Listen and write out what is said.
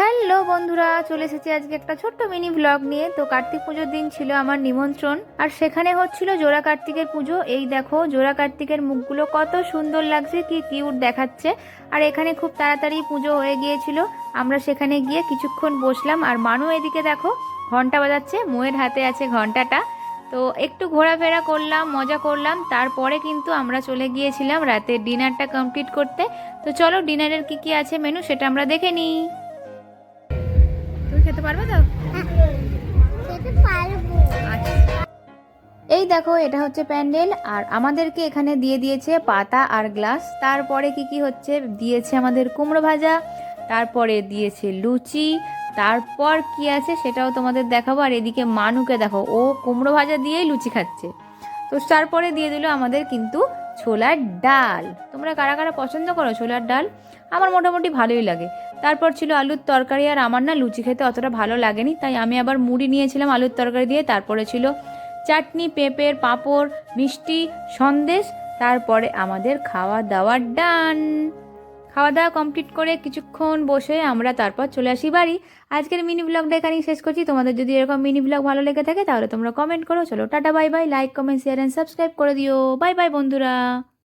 Hello বন্ধুরা, চলে এসেছি আজকে একটা ছোট্ট মিনি ব্লগ নিয়ে। তো কার্তিক পুজোর দিন ছিল আমার নিমন্ত্রণ, আর সেখানে হচ্ছিল জোড়া কার্তিকের পুজো। এই দেখো জোড়া কার্তিকের মুখগুলো কত সুন্দর লাগছে, কি কিউট দেখাচ্ছে। আর এখানে খুব তাড়াতাড়ি পুজো হয়ে গিয়েছিল। আমরা সেখানে গিয়ে কিছুক্ষণ বসলাম, আর মানু এদিকে দেখো ঘন্টা বাজাচ্ছে, মোয়ের হাতে আছে ঘন্টাটা। তো একটু ঘোরাফেরা করলাম, মজা করলাম, তারপরে কিন্তু আমরা চলে গিয়েছিলাম রাতের ডিনারটা কমপ্লিট করতে। তো চলো ডিনারের কি কি আছে মেনু সেটা আমরা দেখে নিই। তুমি খেতে পারবে তো? আচ্ছা, এই দেখো এটা হচ্ছে প্যান্ডেল, আর আমাদেরকে এখানে দিয়ে দিয়েছে পাতা আর গ্লাস। তারপরে কি কি হচ্ছে দিয়েছে আমাদের কুমড়ো ভাজা, তারপরে দিয়েছে লুচি, তারপর কি আছে সেটাও তোমাদের দেখাবো। আর এদিকে মানুকে দেখো, ও কুমড়ো ভাজা দিয়েই লুচি খাচ্ছে। তো তারপরে দিয়ে দিল আমাদের কিন্তু ছোলার ডাল। তোমরা কারা কারা পছন্দ করো ছোলার ডাল? আমার মোটামুটি ভালোই লাগে। তারপর ছিল আলুর তরকারি, আর আমার না লুচি খেতে অতটা ভালো লাগেনি, তাই আমি আবার মুড়ি নিয়েছিলাম আলুর তরকারি দিয়ে। তারপরে ছিল চাটনি, পেঁপের, পাঁপড়, মিষ্টি, সন্দেশ। তারপরে আমাদের খাওয়া দাওয়ার ডান। খাওয়া দাওয়া কমপ্লিট করে কিছুক্ষণ বসে আমরা তারপর চলে আসি বাড়ি। আজকের মিনি ব্লগটা এখানেই শেষ করছি। তোমাদের যদি এরকম মিনি ব্লগ ভালো লেগে থাকে তাহলে তোমরা কমেন্ট করো। চলো tata, bye bye, like comment share and subscribe করে দিও। বাই বাই বন্ধুরা।